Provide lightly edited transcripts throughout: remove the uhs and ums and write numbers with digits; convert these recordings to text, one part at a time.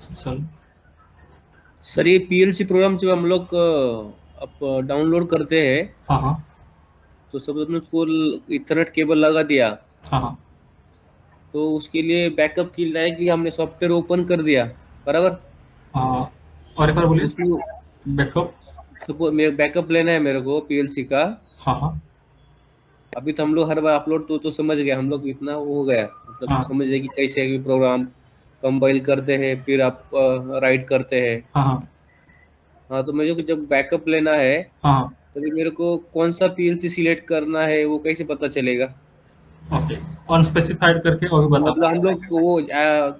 चल। सर ये PLC programme जब हम लोग अब डाउनलोड करते हैं हाँ हाँ। तो सब अपने उसको इथरनेट केबल लगा दिया। हाँ हाँ। तो उसके लिए बैकअप के लिए हमने सॉफ्टवेयर ओपन कर दिया, बराबर। हाँ, और एक बार बोलिए। उसमें बैकअप। सपोज मेरे बैकअप लेना है मेरे को पीएलसी का। हाँ हाँ। अभी तो हम लोग हर बार अपलोड तो समझ गए, हम लोग इतना वो हो गया, मतलब हाँ समझ गए कि कैसे भी प्रोग्राम कंपाइल करते हैं फिर आप राइट करते हैं। हाँ। हाँ हाँ, तो मुझे को जब बैकअप लेना है हाँ। तभी मेरे को कौन सा पीएलसी सिलेक्ट करना है वो कैसे पता चलेगा? ओके, अनस्पेसिफाइड करके वो भी मतलब बताऊंगा। हम लोग को वो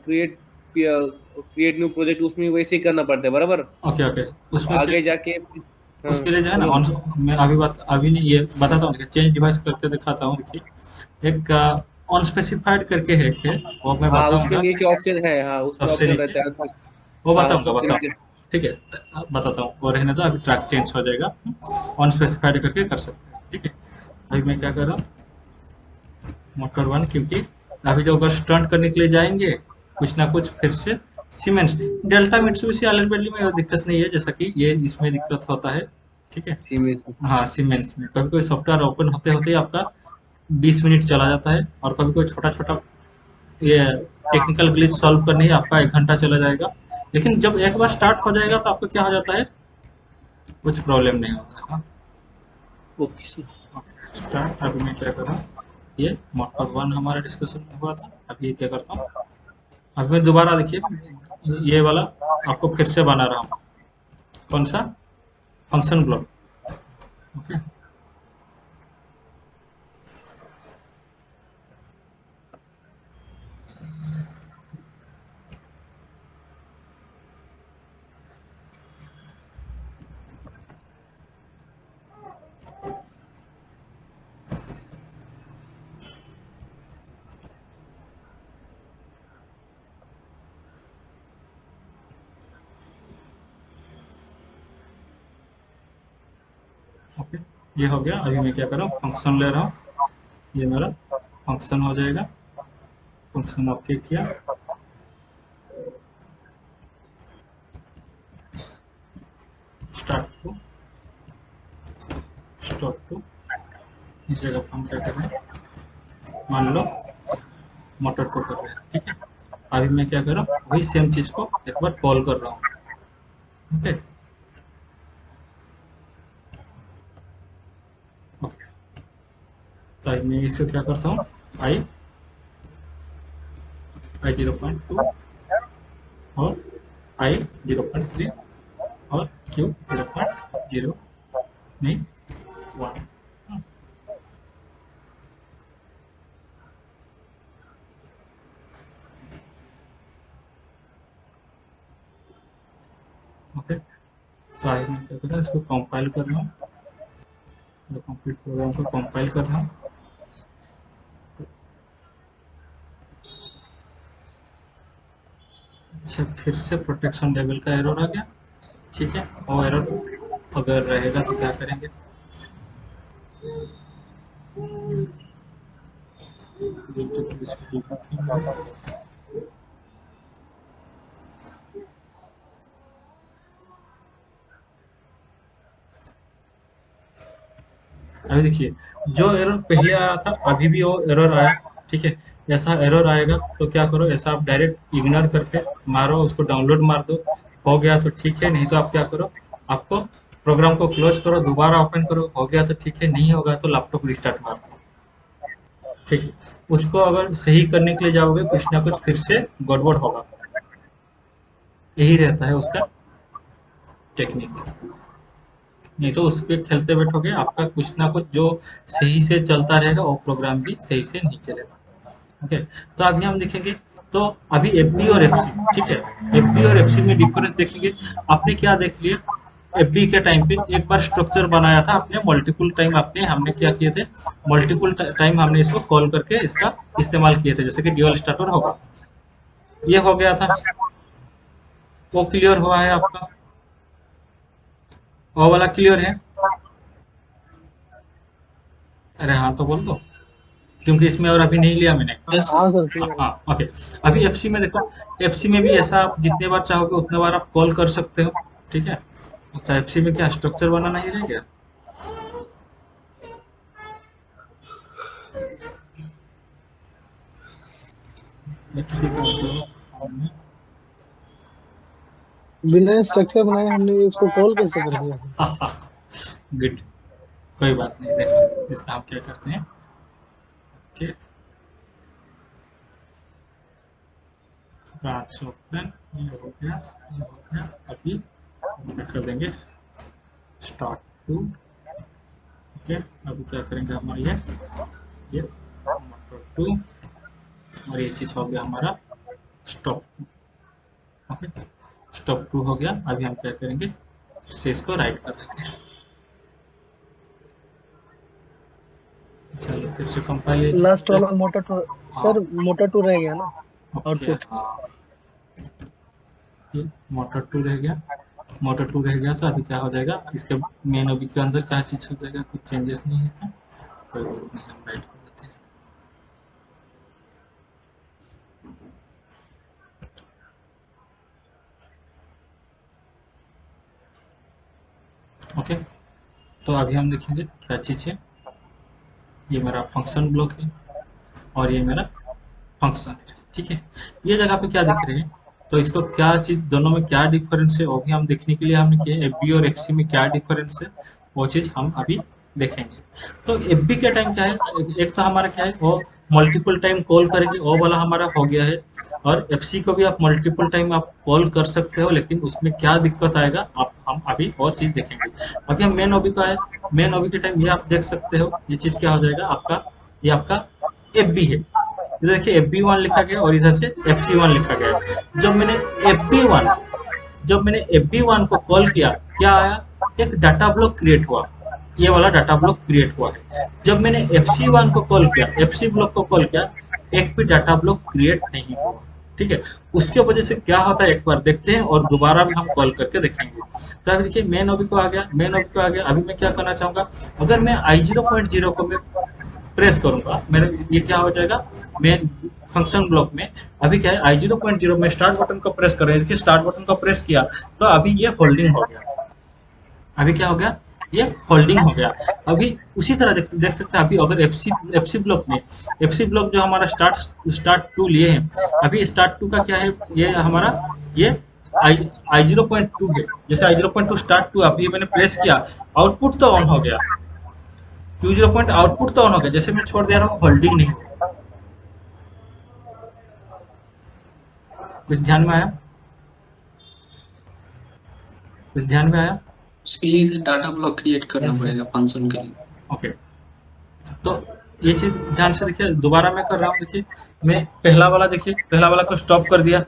क्रिएट न्यू प्रोजेक्ट उसमें वैसे ही करना पड़ता है, बराबर। Okay okay. तो उसमें आगे जाके हाँ, उसके लिए जो है ना बोलो बोलो। मैं अभी नहीं, ये बताता हूँ, देखिए चेंज डिवाइस करके दिखाता हूँ। देखिए एक अनस्पेसिफाइड करके है कि वो मैं हाँ, उसके बताऊंगा। नीचे ऑप्शन है, हाँ उसमें सबसे ऑप्शन नीचे रहता है उसमें। वो हाँ हाँ, बताऊंगा, सबसे नीचे। ठीक है। बताता हूँ, और रहने दो, अभी ट्रैक चेंज हो जाएगा। अनस्पेसिफाइड करके कर सकते हैं, ठीक है। अभी मैं क्या कर रहा हूँ, मोटर वन, क्योंकि अभी जो अगर स्टंट करने के लिए जाएंगे कुछ ना कुछ फिर से सीमेंस, डेल्टा मिट्सुबिशी आलन बदली में दिक्कत नहीं है, जैसा कि ये इसमें दिक्कत होता है, ठीक है। सीमेंस। हाँ, सीमेंस में कभी कोई सॉफ्टवेयर ओपन होते होते ही आपका 20 मिनट चला जाता है, और कभी कोई छोटा छोटा ये टेक्निकल ग्लिच सॉल्व करने ही आपका 1 घंटा चला जाएगा। लेकिन जब एक बार स्टार्ट हो जाएगा तो आपको क्या हो जाता है, कुछ प्रॉब्लम नहीं होता है। हाँ, ओके सर। स्टार्ट। अभी मैं क्या कर रहा हूँ, ये मोटर वन हमारा डिस्कशन में हुआ था, अभी ये क्या करता हूँ, अभी मैं दोबारा देखिए ये वाला आपको फिर से बना रहा हूँ। कौन सा, फंक्शन ब्लॉक। ओके। ओके, ये हो गया। अभी मैं क्या कर रहा हूँ, फंक्शन ले रहा हूँ, ये मेरा फंक्शन हो जाएगा। फंक्शन ओके किया, स्टार्ट टू, स्टॉप टू। इस जगह पर हम क्या कर रहे हैं, मान लो मोटर को कर रहे हैं, ठीक है। अभी मैं क्या कर रहा हूँ, वही सेम चीज को एक बार कॉल कर रहा हूँ। Okay okay. तो अभी मैं इसे क्या करता हूँ, आई आई 0.2, और आई 0.3, और क्यू 0.0, नहीं 1। ओके। तो आई मैं क्या कर रहा हूँ, इसको कंपाइल कर रहा हूँ, कंप्लीट प्रोग्राम को कंपाइल कर रहा हूँ। अच्छा, फिर से प्रोटेक्शन लेवल का एरर आ गया, ठीक है। और एरर अगर रहेगा तो क्या करेंगे, अभी देखिए जो एरर पहले आया था अभी भी वो एरर आया, ठीक है। ऐसा एरर आएगा तो क्या करो, ऐसा आप डायरेक्ट इग्नोर करके मारो, उसको डाउनलोड मार दो। हो गया तो ठीक है, नहीं तो आप क्या करो, आपको प्रोग्राम को क्लोज करो, दोबारा ओपन करो, हो गया तो ठीक है, नहीं होगा तो लैपटॉप रिस्टार्ट मार दो, ठीक है। उसको अगर सही करने के लिए जाओगे कुछ ना कुछ फिर से गड़बड़ होगा, यही रहता है उसका टेक्निक। नहीं तो उस पे खेलते बैठोगे, आपका कुछ ना कुछ जो सही से चलता रहेगा वो प्रोग्राम भी सही से नहीं चलेगा। ओके, तो अभी हम देखेंगे। तो अभी एफ और एफ सी, ठीक है। एफ और एफ सी में डिफरेंस देखेंगे। आपने क्या देख लिया, एफ के टाइम पे एक बार स्ट्रक्चर बनाया था आपने, मल्टीपल टाइम आपने हमने क्या किए थे, मल्टीपल टाइम हमने इसको कॉल करके इसका इस्तेमाल किए थे, जैसे कि ड्यूअल स्टार्टर होगा, ये हो गया था, वो क्लियर हुआ है आपका, वो वाला क्लियर है। अरे हाँ तो बोल दो। क्योंकि इसमें और अभी नहीं लिया मैंने। यस हाँ सर ठीक है। हाँ ओके। अभी एफसी में देखो, एफसी में भी ऐसा आप जितने बार चाहोगे उतने बार आप कॉल कर सकते हो, ठीक है। तो एफसी में क्या स्ट्रक्चर बनाना ही रह गया। एफसी का मतलब बिना स्ट्रक्चर बनाए हमने इसको कॉल कैसे कर दिया? गुड, कोई बात नहीं। देखो इसका हम क्या करते हैं कि ब्रांच ओपन, ये हो गया, ये हो गया। अभी क्या कर देंगे स्टार्ट टू, ओके। अभी क्या करेंगे हमारा ये मोटर टू, और ये चीज हो गया हमारा स्टॉप, ओके। स्टॉप टू हो गया। अभी हम क्या करेंगे, से इसको राइट कर देते हैं। चलो फिर से कंपाइल। लास्ट वाला motor two sir, motor two रह गया ना आउटपुट। ये मोटर टू रह गया, मोटर टू रह गया। तो अभी क्या हो जाएगा, इसके मेन ओबी के अंदर क्या चीज हो जाएगा, कुछ चेंजेस नहीं है क्या? कोई बात नहीं, हम राइट कर देते हैं। ओके, तो अभी हम देखेंगे क्या चीज है। ये मेरा फंक्शन ब्लॉक है और ये मेरा फंक्शन है, ठीक है। ये जगह पे क्या दिख रहे हैं, तो इसको क्या चीज, दोनों में क्या डिफरेंस है वो भी हम देखने के लिए हमने किया। एफबी और एफसी में क्या डिफरेंस है वो चीज हम अभी देखेंगे। तो एफबी के टाइम क्या है, एक तो हमारा क्या है वो मल्टीपल टाइम कॉल करेंगे, वो वाला हमारा हो गया है। और एफसी को भी आप मल्टीपल टाइम आप कॉल कर सकते हो, लेकिन उसमें क्या दिक्कत आएगा आप हम अभी वो चीज देखेंगे। अभी हम मेन ओबी का है, मेन ओबी के टाइम ये आप देख सकते हो, ये चीज क्या हो जाएगा आपका, ये आपका एफबी है। इधर देखिए FB1 लिखा गया और इधर से FC1 लिखा गया। जब मैंने FB1 जब मैंने FB1 को कॉल किया, क्या आया, एक डाटा ब्लॉक क्रिएट हुआ, ये वाला डाटा ब्लॉक क्रिएट हुआ है। जब मैंने FC1 को कॉल किया, FC ब्लॉक को कॉल किया, एक भी डाटा ब्लॉक क्रिएट नहीं हुआ, ठीक है। उसके वजह से क्या होता है एक बार देखते हैं और दोबारा भी हम कॉल करके देखेंगे। तो अभी देखिए मेन ओबी को आ गया, मेन ओबी को आ गया। अभी मैं क्या करना चाहूंगा, अगर मैं I0.0 को मैं प्रेस करूंगा, मेरे ये क्या हो जाएगा, मेन फंक्शन ब्लॉक में अभी क्या है I0.0 में स्टार्ट बटन को प्रेस कर रहे हैं। देखिए स्टार्ट बटन को प्रेस किया तो अभी ये होल्डिंग हो गया। अभी क्या हो गया, ये होल्डिंग हो गया। अभी उसी तरह देख सकते हैं। अभी अगर एफसी ब्लॉक में, एफसी ब्लॉक जो हमारा स्टार्ट टू लिए हैं, अभी स्टार्ट टू का क्या है, ये हमारा ये I0.2 है। जैसे I0.2 स्टार्ट टू, अभी मैंने प्रेस किया, आउटपुट तो ऑन हो गया, Q0 आउटपुट तो ऑन हो गया, जैसे मैं छोड़ दे रहा हूँ होल्डिंग नहीं हो रहा। कुछ ध्यान में आया, कुछ ध्यान में आया? उसके लिए डाटा ब्लॉक क्रिएट करना पड़ेगा फंक्शन के लिए। ओके, तो ये चीज ध्यान से देखिए, दोबारा मैं कर रहा हूँ। देखिए मैं पहला वाला, देखिए पहला वाला को स्टॉप कर दिया,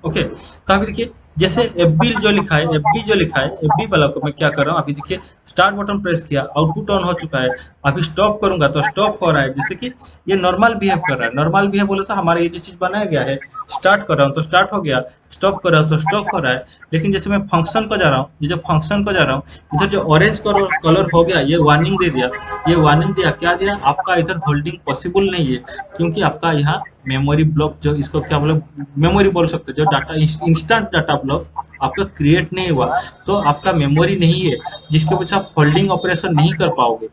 ओके। तो अभी देखिए जैसे FB जो लिखा है, FB जो लिखा है, FB वाला को मैं क्या कर रहा हूँ, अभी देखिए स्टार्ट बटन प्रेस किया, आउटपुट ऑन हो चुका है। अभी स्टॉप करूंगा तो स्टॉप हो रहा है, जैसे कि ये नॉर्मल बिहेव कर रहा है। नॉर्मल बिहेव बोले तो हमारा ये जो चीज बनाया गया है, स्टार्ट कर रहा हूँ तो स्टार्ट हो गया, स्टॉप कर रहा हूँ तो स्टॉप हो रहा है। लेकिन जैसे मैं फंक्शन को जा रहा हूँ, ये जो फंक्शन को जा रहा हूँ, इधर जो ऑरेंज कलर हो गया, ये वार्निंग दे दिया। ये वार्निंग दिया, क्या दिया, आपका इधर होल्डिंग पॉसिबल नहीं है, क्योंकि आपका यहाँ मेमोरी ब्लॉक, जो इसको क्या बोले, मेमोरी बोल सकते हो, जो डाटा इंस्टेंट डाटा ब्लॉक आपका क्रिएट नहीं हुआ, तो आपका मेमोरी नहीं है, जिसके वजह से आप होल्डिंग ऑपरेशन नहीं कर पाओगे।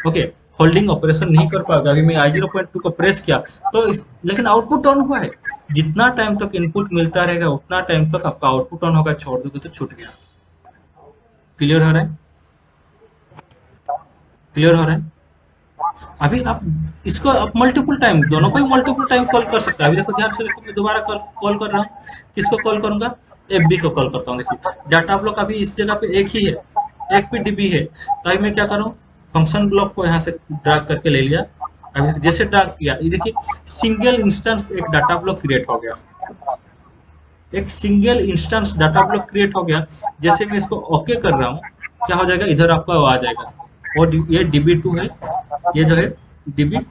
ओके, होल्डिंग ऑपरेशन नहीं कर पाओगे। अभी मैं I0.2 को प्रेस किया तो लेकिन आउटपुट ऑन हुआ है। जितना टाइम तक इनपुट मिलता रहेगा उतना टाइम तक आपका आउटपुट ऑन होगा, छोड़ दोगे तो छूट गया। क्लियर हो रहा है? क्लियर हो रहा है? अभी आप इसको आप मल्टीपल टाइम, दोनों को ही मल्टीपल टाइम कॉल कर सकते हैं। अभी देखो ध्यान से देखो, मैं दोबारा कॉल कर रहा हूँ। किसको कॉल करूंगा, FB को कॉल करता हूँ। देखिए डाटा ब्लॉक अभी इस जगह पे एक ही है, एक भी DB है। तो अभी मैं क्या करूँ, फंक्शन ब्लॉक को यहाँ से ड्रैग करके ले लिया। अभी जैसे ड्रैग किया, ये देखिए सिंगल इंस्टेंस एक डाटा ब्लॉक क्रिएट हो गया, एक single instance data block create हो गया। जैसे मैं इसको ओके कर रहा हूँ, क्या हो जाएगा, इधर आपका आ जाएगा, और ये DB2 है, ये जो है DB,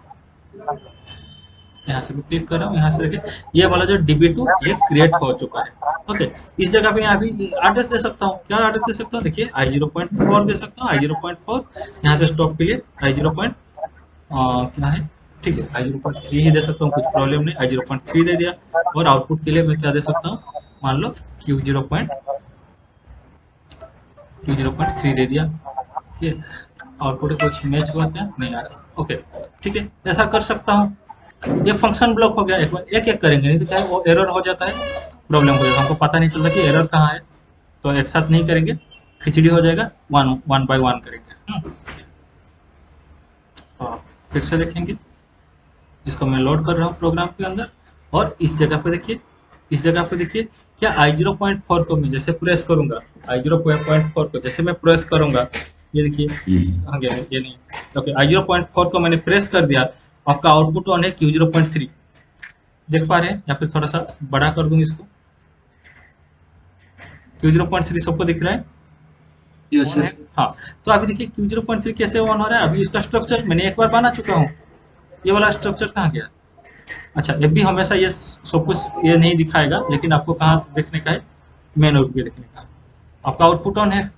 यहाँ से भी क्लिक कर रहा हूँ, यहाँ से देखिए ये वाला जो DB2 ये क्रिएट हो चुका है। ओके, इस जगह पे यहाँ भी एड्रेस दे सकता हूँ। क्या एड्रेस दे सकता हूँ, देखिए I0.4 दे सकता हूँ। I0.4 यहाँ से स्टॉप के लिए I0. क्या है, ठीक है, i0.3 ही दे सकता हूँ, कुछ प्रॉब्लम नहीं, i0.3 दे दिया। और आउटपुट के लिए मैं क्या दे सकता हूँ, मान लो Q0.3 दे दिया। ठीक है, आउटपुट कुछ मैच हुआ क्या, नहीं आ रहा। ओके, ठीक है, ऐसा कर सकता हूँ। ये फंक्शन ब्लॉक हो गया। एक बार एक एक करेंगे, नहीं तो क्या है, वो एरर हो जाता है, प्रॉब्लम हो जाता है, हमको पता नहीं चलता कि एरर कहाँ है। तो एक साथ नहीं करेंगे, खिचड़ी हो जाएगा, वन बाय वन करेंगे। हाँ, फिर से देखेंगे, इसको मैं लोड कर रहा हूँ प्रोग्राम के अंदर। और इस जगह पे देखिए, इस जगह पे देखिए, क्या i0.4 को मैं जैसे प्रेस करूंगा, i0.4 को जैसे मैं प्रेस करूंगा, ये देखिए आ गया, ये नहीं। ओके, i0.4 को मैंने प्रेस कर दिया, आपका आउटपुट ऑन है Q0.3, देख पा रहे हैं? या फिर थोड़ा सा बड़ा कर दूं इसको, Q0.3 सबको दिख रहा है? यस ऑन है? सर। हाँ, तो अभी देखिए Q0.3 कैसे ऑन हो रहा है। अभी इसका स्ट्रक्चर मैंने एक बार बना चुका हूँ, ये वाला स्ट्रक्चर कहाँ गया? अच्छा, ये भी हमेशा ये सब कुछ ये नहीं दिखाएगा, लेकिन आपको कहाँ देखने का है, मेन आउटपुट देखने का। आपका आउटपुट ऑन है,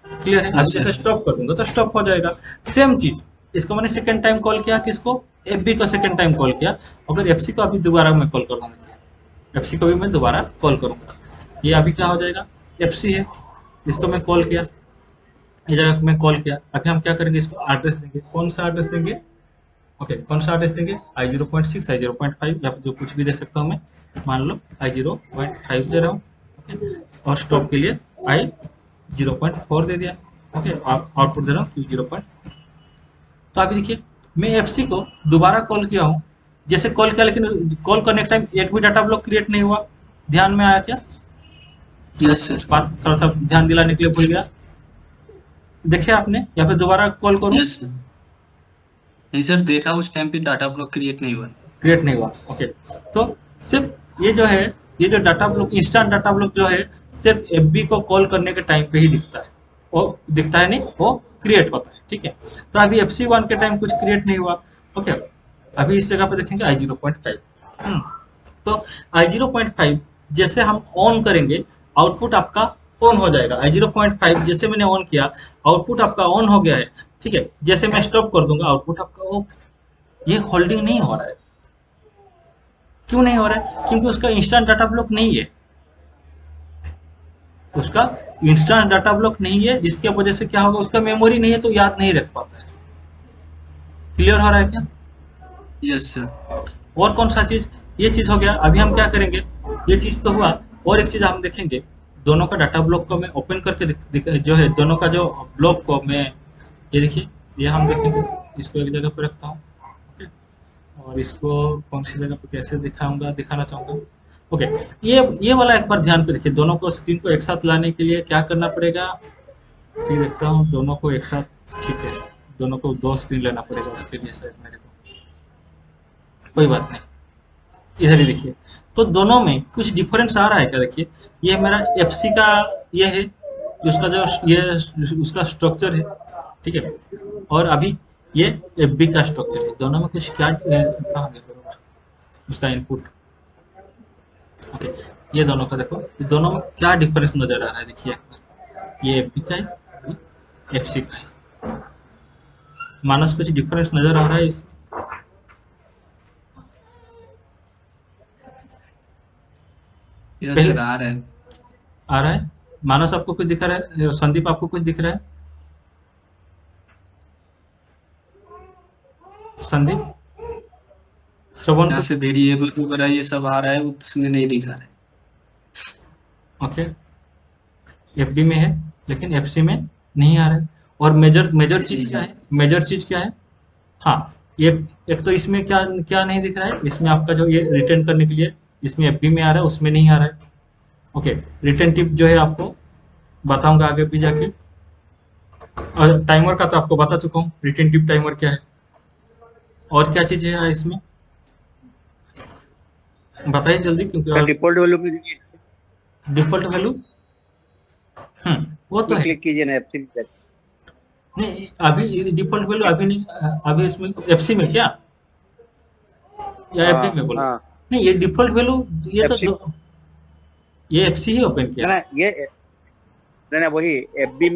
क्लियर है? अभी Yes, जैसे sir. स्टॉप कर दूंगा तो स्टॉप हो जाएगा। सेम चीज, इसको मैंने सेकंड टाइम कॉल किया, किसको? एफबी को सेकंड टाइम कॉल किया। अगर एफसी को अभी दोबारा मैं कॉल करूंगा, एफसी को भी मैं दोबारा कॉल करूंगा, ये अभी क्या हो जाएगा, एफसी है, इसको मैं कॉल किया, ये जगह मैं कॉल किया। अभी हम क्या करेंगे, इसको एड्रेस देंगे। कौन सा एड्रेस देंगे? ओके, कौन सा एड्रेस देंगे? i0.6, i0.5, या जो कुछ भी दे सकता हूँ मैं, मान लो i0.5 दे रहा हूँ। ओके, और स्टॉप के लिए i0.4 दे दिया। ओके, आउटपुट दे रहा हूँ Q0. तो अभी देखिए, मैं एफसी को दोबारा कॉल किया हूँ, जैसे कॉल किया, लेकिन कॉल करने के टाइम एक भी डाटा ब्लॉक क्रिएट नहीं हुआ। ध्यान में आया क्या? Yes sir. बात थोड़ा सा ध्यान दिलाने के लिए भूल गया, देखे आपने? या फिर दोबारा कॉल करूँ? Yes sir. नहीं सर, देखा उस टाइम पे डाटा ब्लॉक क्रिएट नहीं हुआ। क्रिएट नहीं हुआ। ओके, तो सिर्फ ये जो है, ये जो data block, instant data block जो है, सिर्फ एफबी को कॉल करने के टाइम पे ही दिखता है, वो दिखता है नहीं, वो क्रिएट होता है। ठीक है, तो अभी FC1 के टाइम कुछ क्रिएट नहीं हुआ। ओके, अभी इस जगह पे देखेंगे i0.5। तो i0.5 जैसे हम ऑन करेंगे, आउटपुट आपका ऑन हो जाएगा। i0.5 जैसे मैंने ऑन किया, आउटपुट आपका ऑन हो गया है। ठीक है, जैसे मैं स्टॉप कर दूंगा, आउटपुट आपका ऑफ। ये होल्डिंग नहीं हो रहा है। क्यों नहीं हो रहा है? क्योंकि उसका इंस्टेंट डाटा ब्लॉक नहीं है, उसका इंस्टेंट डाटा ब्लॉक नहीं है, जिसकी वजह से क्या होगा, उसका मेमोरी नहीं है, तो याद नहीं रख पाता है। क्लियर हो रहा है क्या? Yes sir. और कौन सा चीज? ये चीज हो गया। अभी हम क्या करेंगे, ये चीज तो हुआ, और एक चीज हम देखेंगे, दोनों का डाटा ब्लॉक को मैं ओपन करके जो है, दोनों का जो ब्लॉक को मैं, ये देखिए, ये हम देखेंगे, इसको एक जगह पे रखता हूँ। ओके, और इसको कौन सी जगह पे कैसे दिखाना चाहूंगा। ओके, ये वाला एक बार ध्यान पे देखिए, दोनों को स्क्रीन को एक साथ लाने के लिए क्या करना पड़ेगा। ठीक, देखता हूँ दोनों को एक साथ। ठीक है, दोनों को दो स्क्रीन लेना पड़ेगा उसके लिए शायद मेरे को, कोई बात नहीं। इधर ही देखिए, तो दोनों में कुछ डिफरेंस आ रहा है क्या? देखिए, ये मेरा एफसी का ये है, उसका जो ये उसका स्ट्रक्चर है। ठीक है, और अभी ये एफबी का स्ट्रक्चर है। दोनों में कुछ क्या कहाँ गया उसका इनपुट। ओके, ये दोनों का देखो, ये दोनों में क्या डिफरेंस नजर आ रहा है। देखिए, ये एफबी का है, एफसी का है, मानस कुछ डिफरेंस नजर आ रहा है इसमें। यस पहले सर, आ रहा है। आ रहा है, मानस आपको कुछ दिख रहा है? संदीप आपको कुछ दिख रहा है? संदीप, श्रवण यहाँ को? से वेरिएबल वगैरह ये सब आ रहा है, उसमें नहीं दिखा रहा है। ओके, एफडी में है, लेकिन एफसी में नहीं आ रहा है। और मेजर जी चीज क्या हाँ। है? मेजर चीज क्या है? हाँ, एक तो इसमें क्या क्या नहीं दिख रहा है, इसमें आपका जो ये रिटर्न करने के लिए, इसमें एफबी में आ रहा है, उसमें नहीं आ रहा है। ओके, रिटर्न टिप जो है आपको बताऊंगा आगे भी जाके, और टाइमर का तो आपको बता चुका हूँ, रिटर्न टिप टाइमर क्या है। और क्या चीज है इसमें, बताइए जल्दी, क्योंकि डिफॉल्ट वैल्यू पे दीजिए, डिफॉल्ट वैल्यू, वो तो ये है। क्लिक कीजिए ना एफसी में। नहीं, अभी डिफॉल्ट वैल्यू अभी नहीं, अभी इसमें एफसी में क्या, या एफडी हाँ में बोलो? हाँ, नहीं, ये डिफॉल्ट वैल्यू, ये तो एफसी ये एफसी ही ओपन किया। ना, ये ना वही एफबी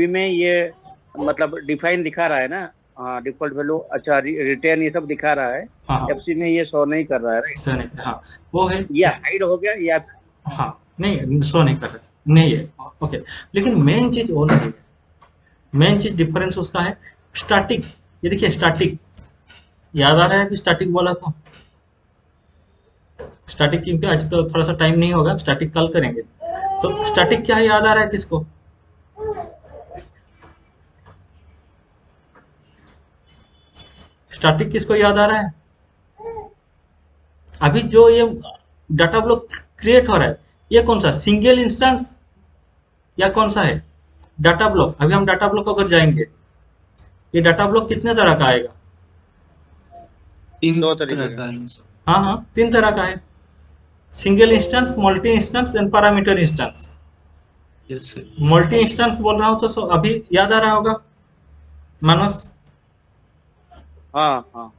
में ये मतलब डिफाइन दिखा रहा है ना। हाँ डिफॉल्ट वैल्यू, अच्छा रिटर्न ये सब दिखा रहा है, हाँ एफसी में ये शो नहीं कर रहा है, राइट? शो नहीं, हाँ वो है। ये हाइड हो गया या? हाँ नहीं शो नहीं कर रहे, नहीं है। ओके, लेकिन मेन चीज वो नहीं है, मेन चीज डिफरेंस उसका है स्टैटिक। ये देखिए स्टैटिक, याद आ रहा है कि स्टैटिक बोला था? स्टैटिक क्योंकि आज तो थोड़ा सा टाइम नहीं होगा, स्टैटिक कल करेंगे। तो स्टैटिक क्या है, याद आ रहा है किसको? स्टैटिक किसको याद आ रहा है? अभी जो ये डाटा ब्लॉक क्रिएट हो रहा है, ये कौन सा सिंगल इंस्टेंस या कौन सा है डाटा ब्लॉक? अभी हम डाटा ब्लॉक अगर जाएंगे, ये डाटा ब्लॉक कितने तरह का आएगा? 3 दो तरीके तरह का। का है। हाँ हाँ 3 तरह का है, single instance, multi instance and parameter instance. Yes sir. Multi instance बोल रहा हूँ तो अभी याद आ रहा होगा मानस? हाँ हाँ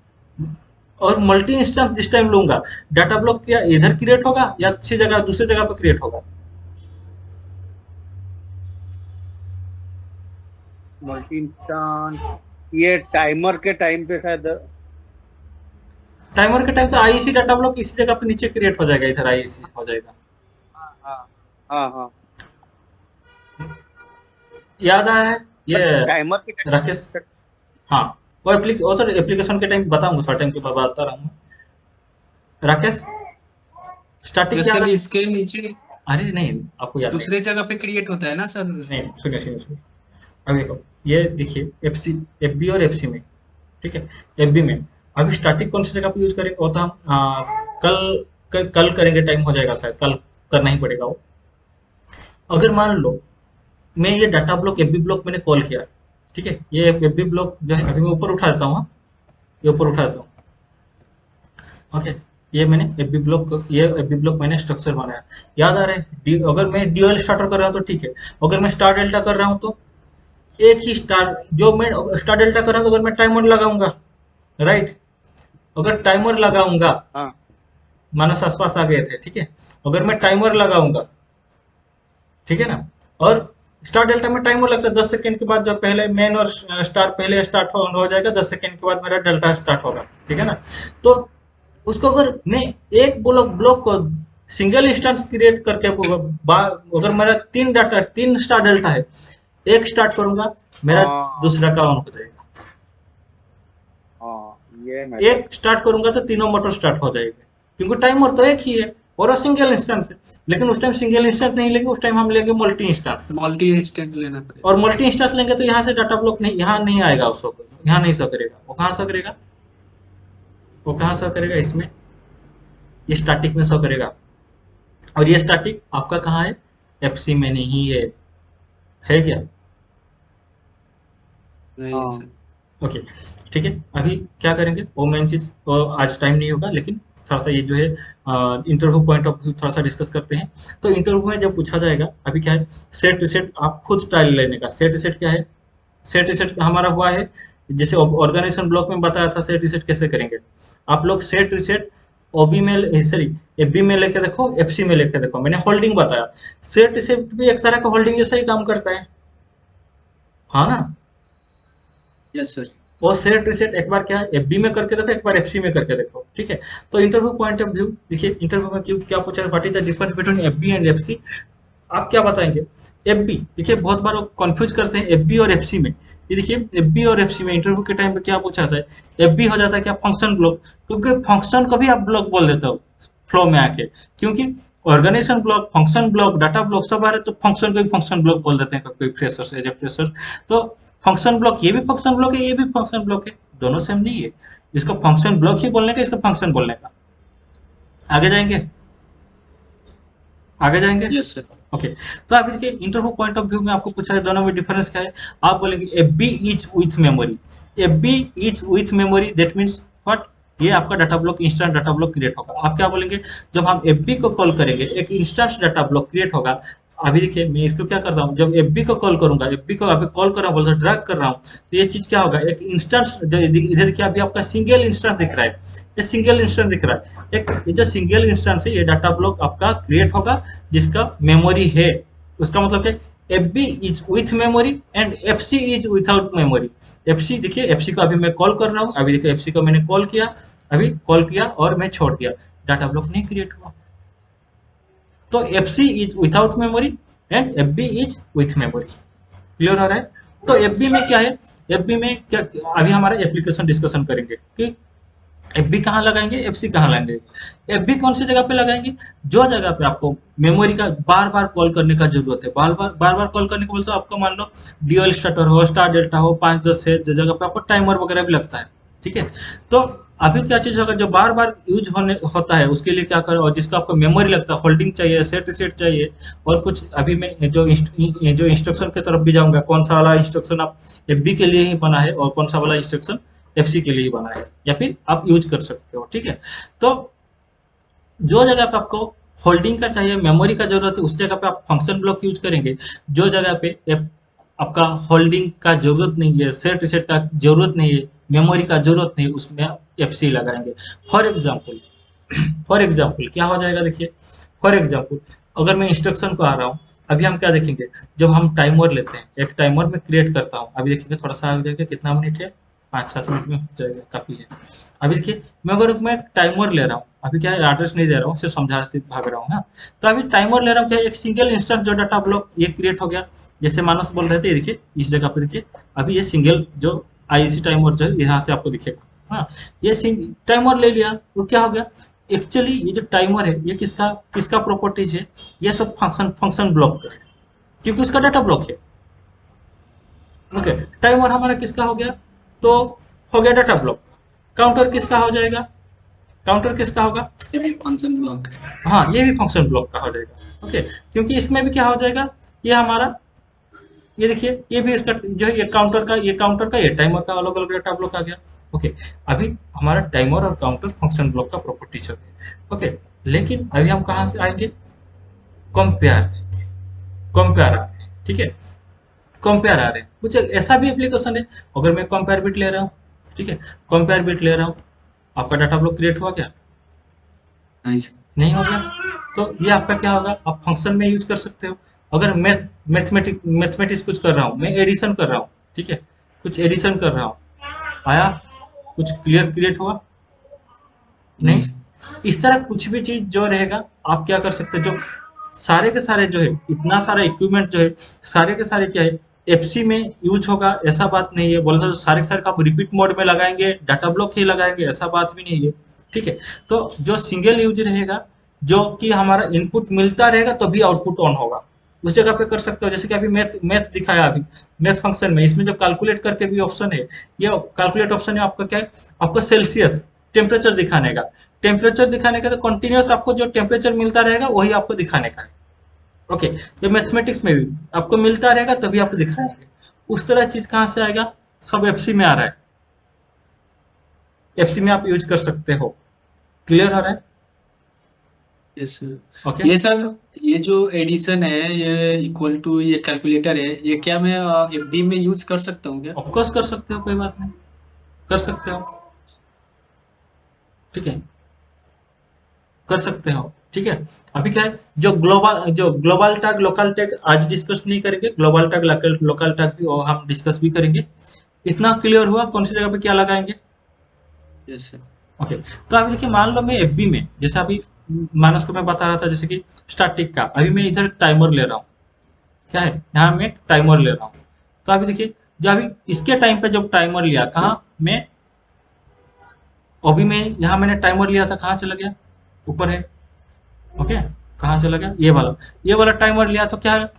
और मल्टी इंस्टेंस जिस टाइम लूंगा, डाटा ब्लॉक क्या इधर क्रिएट होगा या किसी जगह दूसरी जगह पर क्रिएट होगा? मल्टी इंस्टेंस, ये टाइमर के टाइम पे शायद। टाइमर के टाइम तो आईसी डाटा ब्लॉक इसी जगह पे नीचे क्रिएट हो जाएगा, इधर आईसी हो जाएगा। हाँ हाँ हाँ, याद आया है ये टाइमर के टाइम। राकेश? हाँ वो तो एप्लीकेशन के टाइम बताऊंगा, थोड़ा टाइम के बाद बताता रहूंगा। राकेश स्टैटिक यस क्या? सर, इसके नीचे अरे नहीं, आपको याद नहीं। दूसरे जगह पे क्रिएट होता है ना सर? नहीं सुनिए सुनिए सुनिए, अब देखो ये देखिए एफसी, एफबी और एफसी में, ठीक है, एफबी में अभी स्टैटिक कौन सी जगह पे यूज करेंगे वो तो हम कल करेंगे, टाइम हो जाएगा शायद, कल करना ही पड़ेगा वो। अगर मान लो मैं ये डाटा ब्लॉक एफबी ब्लॉक मैंने कॉल किया, ठीक है, ये एफबी ब्लॉक जो है अभी मैं ऊपर उठा देता हूँ, हाँ, ये ऊपर उठा देता हूँ। ओके, ये मैंने एफबी ब्लॉक, ये एफबी ब्लॉक मैंने स्ट्रक्चर बनाया, याद आ रहा है? अगर मैं ड्यूअल स्टार्टर कर रहा हूँ तो ठीक है, अगर मैं स्टार डेल्टा कर रहा हूँ तो एक ही स्टार, जो मैं स्टार डेल्टा कर रहा हूँ तो अगर मैं टाइमर लगाऊंगा, राइट, अगर टाइमर लगाऊंगा, हाँ मानस आसपास आ गए थे, ठीक है, अगर मैं टाइमर लगाऊंगा, ठीक है ना, और स्टार डेल्टा में टाइमर लगता है 10 सेकंड के बाद, जब पहले मेन और स्टार पहले स्टार्ट हो जाएगा, 10 सेकंड के बाद मेरा डेल्टा स्टार्ट होगा, ठीक है ना। तो उसको अगर मैं एक ब्लॉक को सिंगल इंस्टेंस क्रिएट करके, अगर मेरा 3 स्टार डेल्टा है, एक स्टार्ट करूंगा, मेरा हाँ दूसरा का ऑन हो जाएगा, हाँ, ये मैं एक स्टार्ट करूंगा तो तीनों मोटर स्टार्ट हो जाएंगे, क्योंकि टाइमर तो एक ही है और वो सिंगल इंस्टेंस है। लेकिन उस टाइम सिंगल इंस्टेंस नहीं लेंगे, उस टाइम हम लेंगे मल्टी इंस्टेंस, मल्टी इंस्टेंट लेना पड़ेगा। और मल्टी इंस्टेंस लेंगे तो यहाँ से डाटा ब्लॉक नहीं, यहाँ नहीं आएगा, उसको यहाँ नहीं शो करेगा। वो कहाँ शो करेगा? वो कहाँ शो करेगा? इसमें, ये स्टैटिक में शो करेगा। और ये स्टैटिक आपका कहाँ है? एफसी में नहीं है क्या? नहीं हाँ सर। ओके ठीक है, अभी क्या करेंगे वो मेन चीज, वो आज टाइम नहीं होगा, लेकिन थोड़ा सा ये जो है इंटरव्यू पॉइंट ऑफ व्यू थोड़ा सा डिस्कस करते हैं। तो इंटरव्यू में जब पूछा जाएगा, अभी क्या है, सेट रिसेट आप खुद ट्रायल लेने का। सेट रिसेट क्या है? सेट रिसेट हमारा हुआ है, जैसे ऑर्गेनाइजेशन ब्लॉक में बताया था सेट रिसेट कैसे करेंगे। आप लोग सेट रिसेट ओबी में, सॉरी एफबी में लेके देखो, एफसी में लेके देखो, मैंने होल्डिंग बताया। सेट रिसेट भी एक तरह का होल्डिंग जैसा ही काम करता है, हाँ ना। Yes sir. वो सेट रिसेट एक बार क्या एफबी में करके देखो, एक बार एफसी में करके देखो, ठीक है। तो इंटरव्यू पॉइंट ऑफ व्यू देखिए, इंटरव्यू में क्यों क्या पूछा, what is the difference between FB and FC, आप क्या बताएंगे? एफबी देखिए, बहुत बार लोग कंफ्यूज करते हैं एफबी और एफसी में। ये देखिए एफबी और एफसी में इंटरव्यू के टाइम पे क्या पूछा जाता है, एफबी हो जाता है क्या फंक्शन ब्लॉक, क्योंकि फंक्शन को भी आप ब्लॉक बोल देते हो फ्लो में आके, क्योंकि organisation block, function block, data block सब आ रहे, तो फंक्शन को भी फंक्शन ब्लॉक बोल देते हैं कोई फ्रेशर, एज ए फ्रेशर। तो फंक्शन ब्लॉक, ये भी फंक्शन ब्लॉक है, ये भी फंक्शन ब्लॉक है, दोनों सेम नहीं है। इसको फंक्शन ब्लॉक ही बोलने का, इसका फंक्शन बोलने का। आगे जाएंगे, आगे जाएंगे। Yes sir. ओके तो अभी देखिए इंटरव्यू पॉइंट ऑफ व्यू में आपको पूछा है दोनों में डिफरेंस क्या है। आप बोलेंगे FB is with memory, FB is with memory, that means what, ये आपका data block, instant data block create होगा। आप क्या बोलेंगे, जब हम एफबी को कॉल करेंगे एक इंस्टेंट डाटा ब्लॉक क्रिएट होगा। अभी देखिए मैं इसको क्या कर रहा हूँ, जब एफबी को कॉल करूंगा, एफबी को अभी कॉल कर रहा हूँ, बोलते ड्रैग कर रहा हूँ, तो ये चीज क्या होगा, एक इंस्टेंस, इधर देखिए अभी आपका सिंगल इंस्टेंस दिख रहा है, ये सिंगल इंस्टेंस दिख रहा है, एक ये जो सिंगल इंस्टेंस है, ये डाटा ब्लॉक आपका क्रिएट होगा जिसका मेमोरी है। उसका मतलब है F B is with memory and F C is without memory. F C देखिए, एफ सी को अभी मैं कॉल कर रहा हूँ, अभी देखिए एफ सी को मैंने कॉल किया, अभी कॉल किया और मैं छोड़ दिया, डाटा ब्लॉक नहीं क्रिएट हुआ। तो F C is without memory and F B is with memory. Clear हो रहा है? तो एफ बी में क्या है, एफ बी में क्या, अभी हमारा एप्लीकेशन डिस्कशन करेंगे कि एफ बी कहाँ लगाएंगे, एफ सी कहाँ लगाएंगे। एफ बी कौन सी जगह पे लगाएंगे, जो जगह पे आपको मेमोरी का बार बार कॉल करने का जरूरत है, बार बार कॉल करने को बोलते हो, आपको मान लो ड्यूअल स्टार्टर हो, स्टार डेल्टा हो, 5-10 है, जो जगह पे आपको टाइमर वगैरह भी लगता है, ठीक है। तो अभी क्या चीज होगा, जो बार बार यूज होने होता है उसके लिए क्या करो, और जिसका आपको मेमोरी लगता है, होल्डिंग चाहिए, सेट रिसेट चाहिए, और कुछ अभी मैं जो इंस्ट्रक्शन की तरफ भी जाऊंगा, कौन सा वाला इंस्ट्रक्शन आप एफ बी के लिए ही बना है और कौन सा वाला इंस्ट्रक्शन एफ सी के लिए बना है, या फिर आप यूज कर सकते हो, ठीक है। तो जो जगह पे आपको होल्डिंग का चाहिए, मेमोरी का जरूरत है, उस जगह पे आप फंक्शन ब्लॉक यूज करेंगे। जो जगह पे आपका होल्डिंग का जरूरत नहीं है, सेट रिसेट का जरूरत नहीं है, मेमोरी का जरूरत नहीं है, उसमें आप एफ सी लगाएंगे। फॉर एग्जाम्पल फॉर एग्जाम्पल क्या हो जाएगा, देखिए फॉर एग्जाम्पल अगर मैं इंस्ट्रक्शन को आ रहा हूँ, अभी हम क्या देखेंगे, जब हम टाइमर लेते हैं, एक टाइमर में क्रिएट करता हूँ, अभी देखेंगे थोड़ा सा आ जाएगा, कितना मिनट है, 5-7 मिनट में हो जाएगा, काफी है। अभी देखिए मैं टाइमर ले रहा हूँ, अभी क्या है एड्रेस नहीं दे रहा हूँ, सिर्फ समझाते भाग रहा हूँ ना। तो अभी टाइमर ले रहा हूँ, क्या एक सिंगल इंस्टेंस जो डाटा ब्लॉक ये क्रिएट हो गया, जैसे मानस बोल रहे थे, देखिए इस जगह पे देखिए, अभी ये सिंगल जो आईसी टाइमर जो है यहाँ से आपको दिखेगा, हाँ ये टाइमर ले लिया, तो क्या हो गया, एक्चुअली ये जो टाइमर है ये किसका किसका प्रॉपर्टीज है, ये सब फंक्शन ब्लॉक का है, क्योंकि उसका डाटा ब्लॉक है। ओके, टाइमर हमारा किसका हो गया, तो हो गया डाटा ब्लॉक। काउंटर किसका हो जाएगा, काउंटर किसका होगा, ये भी फंक्शन ब्लॉक है। हाँ ये भी फंक्शन ब्लॉक का हो जाएगा। ओके, क्योंकि इसमें भी क्या हो जाएगा, ये हमारा, ये देखिए ये भी इसका जो है, ये काउंटर का ये टाइमर का अलग अलग डाटा ब्लॉक आ गया। ओके, अभी हमारा टाइमर और काउंटर फंक्शन ब्लॉक का प्रॉपर्टीज हो गया। ओके, लेकिन अभी हम कहाँ से आएंगे, कंपेयर कंपेयर आ रहे हैं, ठीक है, कंपेयर आ रहे हैं। कुछ ऐसा भी एप्लीकेशन है, अगर मैं कंपेयर बिट ले रहा हूँ, ठीक है, कंपेयर बिट ले रहा हूँ, आपका डाटा ब्लॉक क्रिएट हुआ क्या, नाइस। नहीं होगा। तो ये आपका क्या होगा, आप फंक्शन में यूज कर सकते हो। अगर मैथमेटिक्स कुछ कर रहा हूँ, मैं एडिशन कर रहा हूँ, ठीक है, कुछ एडिशन कर रहा हूँ, आया कुछ क्रिएट हुआ नहीं। नाइस। इस तरह कुछ भी चीज जो रहेगा, आप क्या कर सकते हैं, जो सारे के सारे जो है, इतना सारा इक्विपमेंट जो है, सारे के सारे क्या है, एफसी में यूज होगा, ऐसा बात नहीं है। बोला तो सारे के सारे आप रिपीट मोड में लगाएंगे, डाटा ब्लॉक ही लगाएंगे, ऐसा बात भी नहीं है, ठीक है। तो जो सिंगल यूज रहेगा, जो कि हमारा इनपुट मिलता रहेगा तभी आउटपुट ऑन होगा, उस जगह पे कर सकते हो। जैसे कि अभी मैथ दिखाया, अभी मैथ फंक्शन में, इसमें जो कैलकुलेट करके भी ऑप्शन है, ये कैलकुलेट ऑप्शन है आपका, क्या है आपका सेल्सियस टेम्परेचर दिखाने का, टेम्परेचर दिखाने का, तो कंटिन्यूअस आपको जो टेम्परेचर मिलता रहेगा वही आपको दिखाने का है। ओके, ये मैथमेटिक्स में भी आपको मिलता रहेगा तभी आपको दिखाएंगे। उस तरह चीज कहाँ से आएगा, सब एफसी में आ रहा है, एफसी में आप यूज कर सकते हो। क्लियर हो रहा है? Yes sir. ओके, ये सर, ये जो एडिशन है, ये इक्वल टू ये कैलकुलेटर है, ये क्या मैं एफडी में यूज कर सकता हूँ क्या? ऑफकोर्स कर सकते हो, कोई बात नहीं, कर सकते हो, ठीक है, कर सकते हो, ठीक है। अभी क्या है, जो ग्लोबल टैग लोकल टैग आज डिस्कस नहीं करेंगे, ग्लोबल टैग लोकल टैग भी और हम डिस्कस भी करेंगे। इतना क्लियर हुआ कौन सी जगह पे क्या लगाएंगे। Yes sir. ओके, तो अभी देखिए मान लो मैं एफबी में, जैसे अभी मानस को मैं बता रहा था, जैसे कि स्टैटिक का, अभी मैं इधर टाइमर ले रहा हूँ, क्या है यहाँ मैं एक टाइमर ले रहा हूँ। तो अभी देखिए, जब अभी इसके टाइम पे जब टाइमर लिया, कहाँ मैं, अभी मैं यहाँ मैंने टाइमर लिया था, कहाँ चला गया, ऊपर है। ओके, कहाँ चला गया, ये वाला टाइमर लिया, तो क्या है,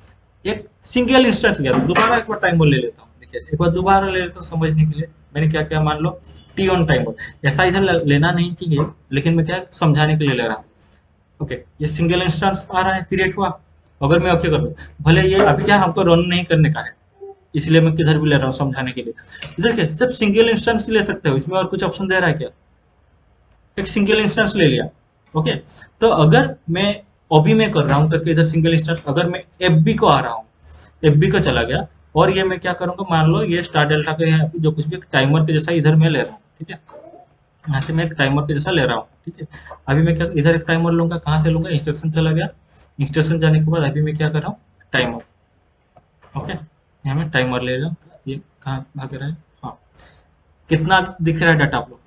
एक सिंगल इंस्टेंट लिया, तो दोबारा एक बार टाइमर ले लेता हूँ। देखिए एक बार दोबारा ले लेता हूँ, समझने के लिए मैंने क्या किया, मान लो टी ऑन टाइमर, ऐसा इधर लेना नहीं चाहिए, लेकिन मैं क्या समझाने के लिए ले रहा हूँ। ओके, ये सिंगल इंस्टेंस आ रहा है, क्रिएट हुआ। अगर मैं ओके कर दूँ, भले ये अभी क्या हमको रन नहीं करने का है, इसलिए मैं किधर भी ले रहा हूँ समझाने के लिए। देखिए सिर्फ सिंगल इंस्टेंस ले सकते हो, इसमें और कुछ ऑप्शन दे रहा है क्या, एक सिंगल इंस्टेंस ले लिया। ओके, तो अगर मैं ओबी में कर रहा हूँ करके इधर सिंगल इंस्टेंस, अगर मैं एफबी को आ रहा हूँ, एफबी को चला गया, और ये मैं क्या करूंगा, मान लो ये स्टार डेल्टा के यहाँ पे जो कुछ भी टाइमर के जैसा इधर मैं ले रहा हूँ, ठीक है, यहाँ से मैं एक टाइमर के जैसा ले रहा हूँ, ठीक है। अभी मैं क्या इधर एक टाइमर लूंगा, कहाँ से लूंगा, इंस्ट्रक्शन चला गया, इंस्ट्रक्शन जाने के बाद अभी मैं क्या कर रहा हूँ, टाइमर, ओके, यहाँ मैं टाइमर ले रहा हूँ। ये कहाँ भाग रहा है? हाँ, कितना दिख रहा है डाटा आप लोग?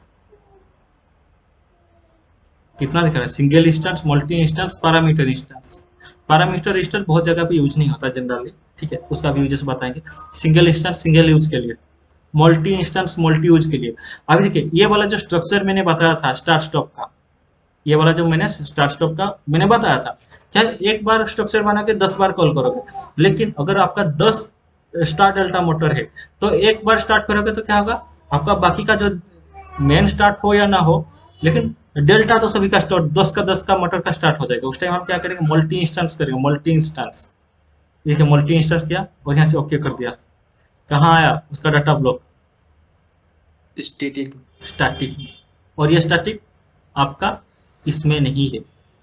कितना दिख रहा है? Single instance, multi instance, parameter instance. Parameter instance बहुत जगह पे यूज नहीं होता जनरली, ठीक है, उसका भी यूजेस बताएंगे। सिंगल इंस्टेंस सिंगल यूज के लिए, मल्टी इंस्टेंस मल्टी यूज के लिए। अभी देखिए ये वाला जो स्ट्रक्चर मैंने बताया था स्टार्ट स्टॉप का, ये वाला जो मैंने स्टार्ट स्टॉप का मैंने बताया था, चाहे एक बार स्ट्रक्चर बना के 10 बार कॉल करोगे, लेकिन अगर आपका 10 स्टार डेल्टा मोटर है तो एक बार स्टार्ट करोगे तो क्या होगा, आपका बाकी का जो मेन स्टार्ट हो या ना हो, लेकिन डेल्टा तो सभी का स्टार्ट 10 का मोटर का स्टार्ट हो जाएगा। उस टाइम हम क्या करेंगे, मल्टी इंस्टेंस करेंगे, मल्टी इंस्टेंस। देखिए मल्टी इंस्टेंस किया और यहाँ से ओके कर दिया, कहाँ आया उसका डाटा ब्लॉक? स्टैटिक। स्टैटिक में। और ये स्टैटिक आपका इसमें नहीं है।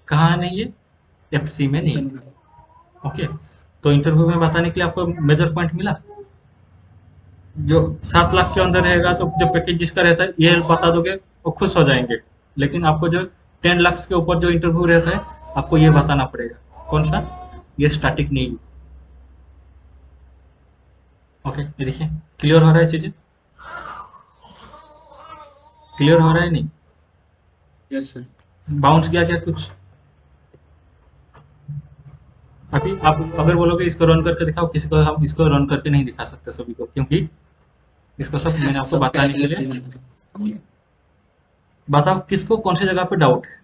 कहाँ नहीं है? एफसी में नहीं। ओके, तो इंटरव्यू में बताने के लिए आपको मेजर पॉइंट मिला। जो 7 लाख के अंदर रहेगा तो जो पैकेज जिसका रहता है ये बता दोगे वो खुश हो जाएंगे, लेकिन आपको जो 10 लाख के ऊपर जो इंटरव्यू रहता है आपको ये बताना पड़ेगा। कौन सा? ये स्टैटिक नहीं। ओके, ये देखिए क्लियर हो रहा है चीजें? क्लियर हो रहा है नहीं? Yes sir. बाउंस किया क्या कुछ? अभी आप अगर बोलोगे इसको रन करके दिखाओ, किसी को हम इसको रन करके नहीं दिखा सकते सभी को, क्योंकि इसको सब मैंने आपको बताने के लिए। बताओ किसको कौन सी जगह पे डाउट है?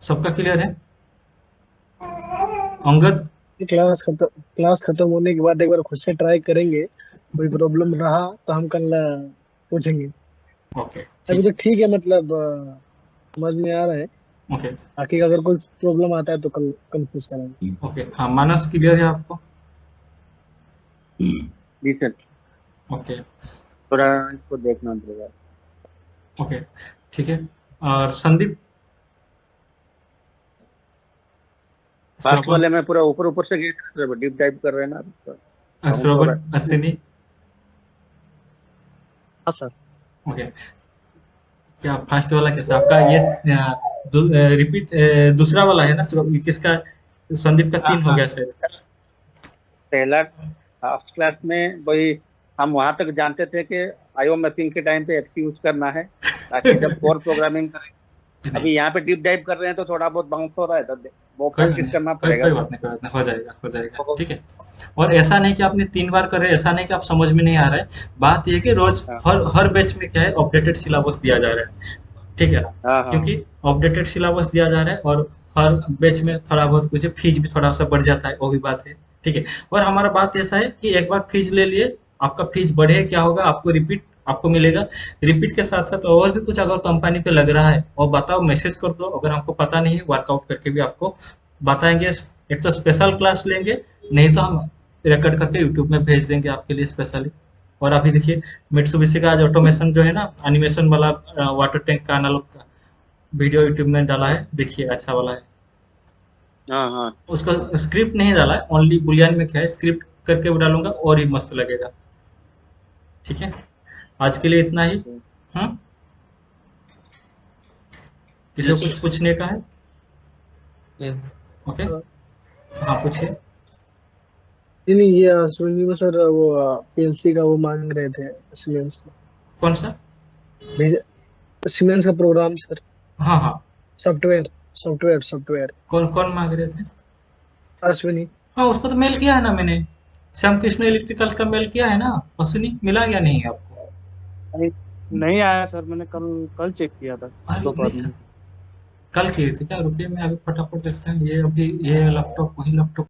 सबका क्लियर है? अंगद? क्लास खत्म होने के बाद एक बार खुद से ट्राई करेंगे, कोई प्रॉब्लम रहा तो हम कल पूछेंगे। ओके अभी तो ठीक है, मतलब समझ में आ रहा है। ओके बाकी अगर कोई प्रॉब्लम आता है तो कल कंफ्यूज करेंगे। ओके। हाँ, मानस क्लियर है आपको? जी सर, ओके थोड़ा इसको देखना पड़ेगा। ओके ठीक है। और संदीप? फर्स्ट वाले में पूरा ऊपर ऊपर से गए, डीप डाइव कर रहे हैं ना तो श्रवण? अश्विनी? हाँ सर। ओके, क्या फर्स्ट वाला कैसा आपका? ये रिपीट दूसरा वाला है ना? किसका? संदीप का 3 हो गया शायद। पहला फर्स्ट क्लास में वही हम वहां तक जानते थे कि आईओ मैपिंग के टाइम पे एफसी यूज करना है ताकि जब कोर प्रोग्रामिंग करें। अभी यहाँ पे डीप डाइव कर रहे हैं तो थोड़ा बहुत बाउंस हो रहा है, तो वो प्रैक्टिस करना पड़ेगा। कोई बात नहीं, हो जाएगा ठीक है। और ऐसा नहीं कि आपने 3 बार करे, ऐसा नहीं कि आप समझ में नहीं आ रहा है। बात ये है कि रोज हर बैच में क्या है, अपडेटेड सिलेबस दिया जा रहा है, ठीक है। क्योंकि अपडेटेड सिलेबस दिया जा रहा है और हर बैच में थोड़ा बहुत कुछ फीस भी थोड़ा सा बढ़ जाता है, वो भी बात है, ठीक है। और हमारा बात ऐसा है कि एक बार फीस ले लिए, आपका फीस बढ़े क्या होगा, आपको रिपीट आपको मिलेगा। रिपीट के साथ साथ और भी कुछ अगर कंपनी पे लग रहा है और बताओ, मैसेज कर दो। अगर हमको पता नहीं है, वर्कआउट करके भी आपको बताएंगे। एक तो स्पेशल क्लास लेंगे, नहीं तो हम रिकॉर्ड करके यूट्यूब में भेज देंगे आपके लिए स्पेशली। और अभी देखिए मित्सुबिशी का आज ऑटोमेशन जो है ना, एनिमेशन वाला वाटर टैंक का एनालॉग का वीडियो यूट्यूब में डाला है, देखिए अच्छा वाला है। हाँ उसका स्क्रिप्ट नहीं डाला है, ओनली बुलियन में क्या है, स्क्रिप्ट करके डालूंगा और ही मस्त लगेगा, ठीक है। आज के लिए इतना ही। किसी को कुछ पूछने का है? ओके, हाँ पूछिए। नहीं, ये सुनिए में सर, वो पीएलसी का वो मांग रहे थे, सीमेंस का। कौन सा? सीमेंस का प्रोग्राम सर। हाँ सॉफ्टवेयर। कौन मांग रहे थे? अश्विनी। हाँ, उसको तो मेल किया है ना मैंने, श्याम कृष्ण इलेक्ट्रिकल्स का मेल किया है ना। अश्विनी मिला या नहीं आपको? नहीं आया सर, मैंने कल चेक किया था दोपहर में। कल किए थे क्या? रुकिए मैं अभी फटाफट देखता हूँ। ये अभी ये लैपटॉप वही लैपटॉप